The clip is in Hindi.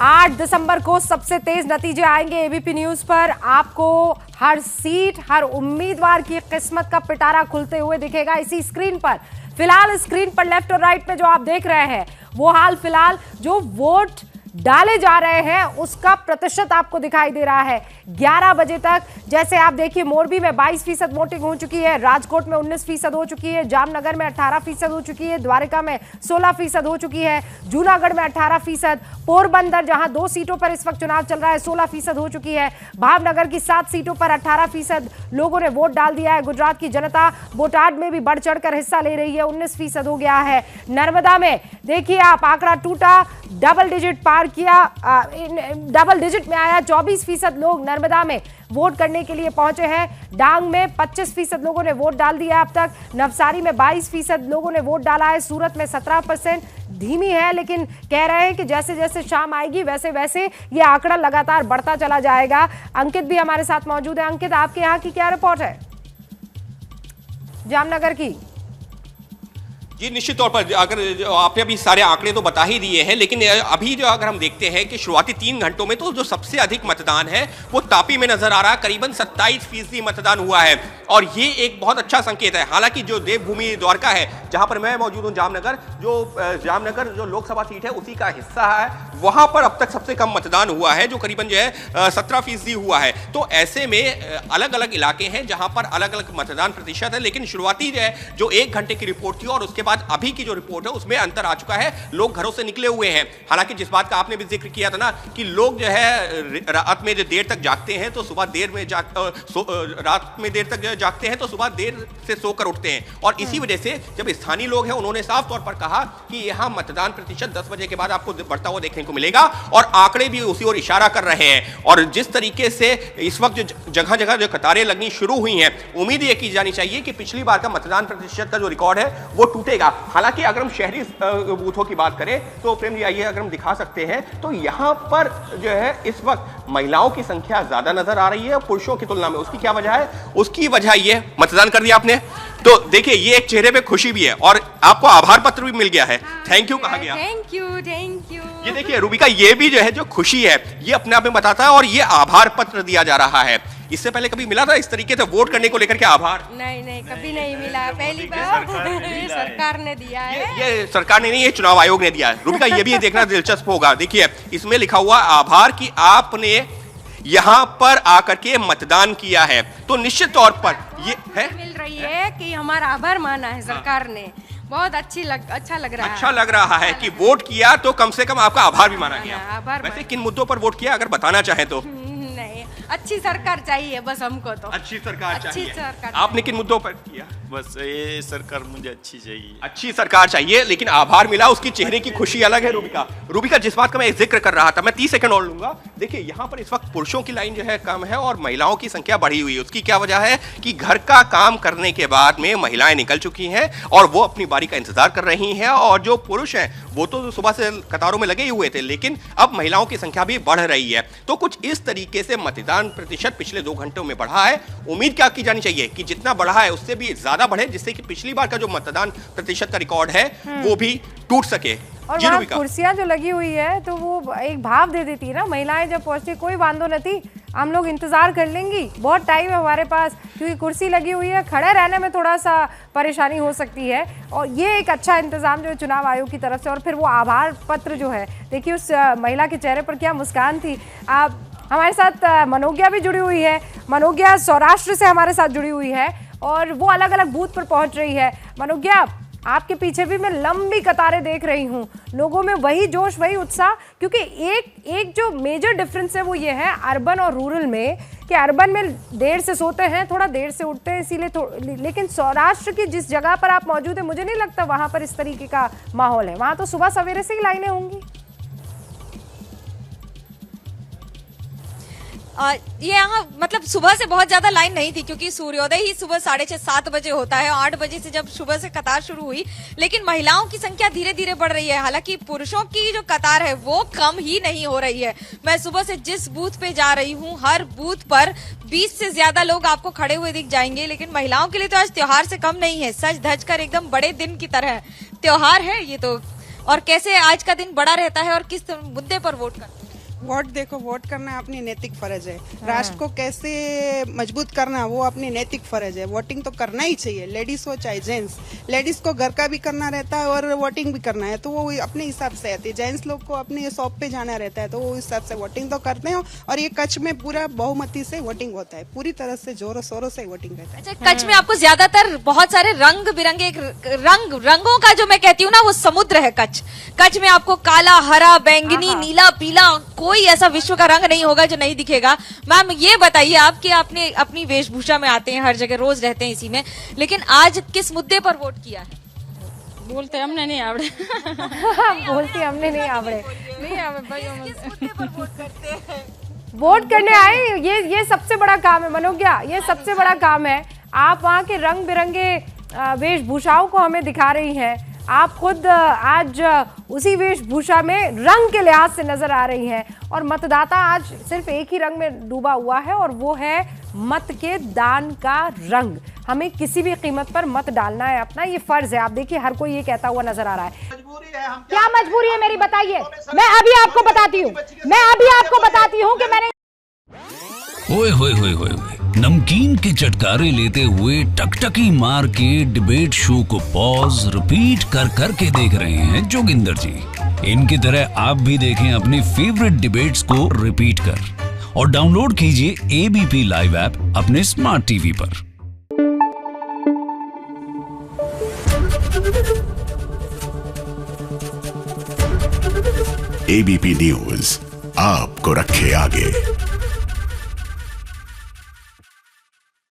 8 दिसंबर को सबसे तेज नतीजे आएंगे एबीपी न्यूज पर। आपको हर सीट, हर उम्मीदवार की किस्मत का पिटारा खुलते हुए दिखेगा इसी स्क्रीन पर। फिलहाल स्क्रीन पर लेफ्ट और राइट पे जो आप देख रहे हैं वो हाल फिलहाल जो वोट डाले जा रहे हैं उसका प्रतिशत आपको दिखाई दे रहा है। 11 बजे तक जैसे आप देखिए मोरबी में 22% वोटिंग हो चुकी है, राजकोट में 19% हो चुकी है, जामनगर में 18% हो चुकी है, द्वारका में 16% हो चुकी है, जूनागढ़ में 18%, पोरबंदर जहां 2 सीटों पर इस वक्त चुनाव चल रहा है 16% हो चुकी है, भावनगर की 7 सीटों पर 18% लोगों ने वोट डाल दिया है। गुजरात की जनता बोटाड में भी बढ़ चढ़कर हिस्सा ले रही है, 19% हो गया है। नर्मदा में देखिए आप आंकड़ा टूटा, डबल डिजिट पार किया, डबल डिजिट में आया, 24% लोग नर्मदा में वोट करने के लिए पहुंचे हैं। डांग में 25% लोगों ने वोट डाल दिया अब तक, नवसारी में 22% लोगों ने वोट डाला है, सूरत में 17%। धीमी है लेकिन कह रहे हैं कि जैसे जैसे शाम आएगी वैसे वैसे ये आंकड़ा लगातार बढ़ता चला जाएगा। अंकित भी हमारे साथ मौजूद है। अंकित, आपके यहाँ की क्या रिपोर्ट है जामनगर की? जी निश्चित तौर पर अगर आपने अभी सारे आंकड़े तो बता ही दिए हैं, लेकिन अभी जो अगर हम देखते हैं कि शुरुआती 3 घंटों में तो जो सबसे अधिक मतदान है वो तापी में नजर आ रहा है, करीबन 27% मतदान हुआ है और ये एक बहुत अच्छा संकेत है। हालांकि जो देवभूमि द्वारका है जहां पर मैं मौजूद हूं, जामनगर जो लोकसभा सीट है उसी का हिस्सा है, वहां पर अब तक सबसे कम मतदान हुआ है जो करीबन जो है 17% हुआ है। तो ऐसे में अलग अलग इलाके हैं जहां पर अलग अलग मतदान प्रतिशत है, लेकिन शुरुआती जो 1 घंटे की रिपोर्ट थी और उसके बाद अभी की जो रिपोर्ट है उसमें अंतर आ चुका है। लोग घरों से निकले हुए हैं। हालांकि जिस बात का आपने भी जिक्र किया था ना कि लोग जो है रात में जो देर तक जागते हैं तो सुबह देर में रात में देर तक जागते हैं तो सुबह देर से सोकर उठते हैं, और इसी वजह से जब स्थानीय लोग हैं उन्होंने साफ तौर पर कहा कि यहां मतदान प्रतिशत 10 बजे के बाद आपको बढ़ता हुआ देखने को मिलेगा और आंकड़े भी उसी ओर इशारा कर रहे हैं। और जिस तरीके से इस वक्त जो जगह जगह जो कतारें लगनी शुरू हुई हैं, उम्मीद ये की जानी चाहिए कि पिछली बार का मतदान प्रतिशत का जो रिकॉर्ड है वो टूटेगा। हालांकि अगर हम शहरी बूथों की बात करें तो प्रेम जी आइए अगर हम दिखा सकते हैं तो यहां पर जो है इस वक्त महिलाओं की संख्या ज्यादा नजर आ रही है पुरुषों की तुलना में। उसकी क्या वजह है? उसकी वजह ये मतदान कर दिया आपने तो देखिए ये एक चेहरे पे खुशी भी है और आपको आभार पत्र भी मिल गया है, थैंक यू कहा गया। Thank you. ये देखिए रूबिका, ये भी जो है जो खुशी है ये अपने आप में बताता है और ये आभार पत्र दिया जा रहा है। इससे पहले कभी मिला था इस तरीके से वोट करने को लेकर के आभार? नहीं कभी नहीं मिला, पहली बार सरकार ने दिया है। ये सरकार ने नहीं, ये चुनाव आयोग ने दिया है। रूबिका ये भी देखना दिलचस्प होगा, देखिए इसमें लिखा हुआ आभार कि आपने यहाँ पर आकर के मतदान किया है, तो निश्चित तौर पर ये है मिल रही है कि हमारा आभार माना है सरकार ने। बहुत अच्छा लग रहा है कि वोट किया तो कम से कम आपका आभार भी माना गया। आभार। वैसे किन मुद्दों पर वोट किया अगर बताना चाहें तो? नहीं, अच्छी सरकार चाहिए बस हमको तो। अच्छी सरकार चाहिए। सरकार। आपने किन मुद्दों पर किया? बस ये सरकार मुझे अच्छी चाहिए। अच्छी सरकार चाहिए, लेकिन आभार मिला, उसकी चेहरे की खुशी अलग है। रूबिका जिस बात का मैं जिक्र कर रहा था, मैं 30 सेकंड और लूंगा। देखिए यहाँ पर इस वक्त पुरुषों की लाइन जो है कम है और महिलाओं की संख्या बढ़ी हुई है। उसकी क्या वजह है कि घर का काम करने के बाद में महिलाएं निकल चुकी हैं और वो अपनी बारी का इंतजार कर रही हैं, और जो पुरुष हैं वो तो सुबह से कतारों में लगे हुए थे, लेकिन अब महिलाओं की संख्या भी बढ़ रही है। तो कुछ इस तरीके से मतदान प्रतिशत पिछले 2 घंटों में बढ़ा है। उम्मीद क्या की जानी चाहिए कि जितना बढ़ा है उससे भी ज्यादा बढ़े, जिससे कि पिछली बार का जो मतदान प्रतिशत का रिकॉर्ड है वो भी टूट सके। और वहाँ कुर्सियां जो लगी हुई है तो वो एक भाव दे देती है ना, महिलाएं जब पहुंचती कोई बांधो नहीं, हम लोग इंतजार कर लेंगी, बहुत टाइम है हमारे पास, क्योंकि कुर्सी लगी हुई है, खड़े रहने में थोड़ा सा परेशानी हो सकती है। और ये एक अच्छा इंतजाम जो है चुनाव आयोग की तरफ से। और फिर वो आभार पत्र जो है, देखिए उस महिला के चेहरे पर क्या मुस्कान थी। आप हमारे साथ मनोज्ञा भी जुड़ी हुई है, मनोज्ञा सौराष्ट्र से हमारे साथ जुड़ी हुई है और वो अलग अलग बूथ पर पहुंच रही है। मनोज्ञा, आपके पीछे भी मैं लंबी कतारें देख रही हूँ, लोगों में वही जोश वही उत्साह, क्योंकि एक जो मेजर डिफरेंस है वो ये है अर्बन और रूरल में कि अर्बन में देर से सोते हैं, थोड़ा देर से उठते हैं, इसीलिए लेकिन सौराष्ट्र की जिस जगह पर आप मौजूद है मुझे नहीं लगता वहां पर इस तरीके का माहौल है। वहां तो सुबह सवेरे से ही लाइनें होंगी। ये यहाँ मतलब सुबह से बहुत ज्यादा लाइन नहीं थी क्योंकि सूर्योदय ही सुबह 6:30-7 बजे होता है। 8 बजे से जब सुबह से कतार शुरू हुई, लेकिन महिलाओं की संख्या धीरे धीरे बढ़ रही है। हालांकि पुरुषों की जो कतार है वो कम ही नहीं हो रही है। मैं सुबह से जिस बूथ पे जा रही हूँ, हर बूथ पर 20 से ज्यादा लोग आपको खड़े हुए दिख जाएंगे। लेकिन महिलाओं के लिए तो आज त्योहार से कम नहीं है, सज धज कर एकदम बड़े दिन की तरह त्योहार है ये तो। और कैसे आज का दिन बड़ा रहता है और किस मुद्दे पर वोट करते हैं? वोट देखो, वोट करना अपनी नैतिक फर्ज है। राष्ट्र को कैसे मजबूत करना वो अपनी नैतिक फर्ज है। वोटिंग तो करना ही चाहिए, लेडीज हो चाहे जेंट्स। लेडीज को घर का भी करना रहता है और वोटिंग भी करना है, तो वो अपने हिसाब से आती है। जेंट्स लोग को अपने शॉप पे जाना रहता है, तो वो हिसाब से वोटिंग तो करते हैं। और ये कच्छ में पूरा बहुमती से वोटिंग होता है, पूरी तरह से जोरों शोरों से वोटिंग रहता है। अच्छा, कच्छ में आपको ज्यादातर बहुत सारे रंग बिरंगे रंगों का जो मैं कहती हूँ ना, वो समुद्र है कच्छ। कच्छ में आपको काला, हरा, बैंगनी, नीला, पीला, कोई ऐसा विश्व का रंग नहीं होगा जो नहीं दिखेगा। मैम ये बताइए आप कि आपने अपनी वेशभूषा में आते हैं, हर जगह रोज रहते हैं इसी में, लेकिन आज किस मुद्दे पर वोट किया है? बोलते हमने नहीं आवड़े। बोलती हमने नहीं आवड़े, नहीं आवे भाई। किस मुद्दे पर वोट करते हैं? वोट करने आए, ये सबसे बड़ा काम है मनोज्ञा, ये सबसे बड़ा काम है। आप वहाँ के रंग बिरंगे वेशभूषाओं को हमें दिखा रही हैं। आप खुद आज उसी वेशभूषा में रंग के लिहाज से नजर आ रही हैं, और मतदाता आज सिर्फ एक ही रंग में डूबा हुआ है, और वो है मत के दान का रंग। हमें किसी भी कीमत पर मत डालना है अपना, ये फर्ज है। आप देखिए हर कोई ये कहता हुआ नजर आ रहा है। क्या मजबूरी है मेरी, बताइए। मैं अभी आपको बताती हूँ कि मैंने ओए होए होए होए, नमकीन के चटकारे लेते हुए टकटकी मार के डिबेट शो को पॉज रिपीट कर करके देख रहे हैं जोगिंदर जी। इनकी तरह आप भी देखें अपने फेवरेट डिबेट्स को रिपीट कर, और डाउनलोड कीजिए एबीपी लाइव ऐप अपने स्मार्ट टीवी पर। एबीपी न्यूज आपको रखे आगे।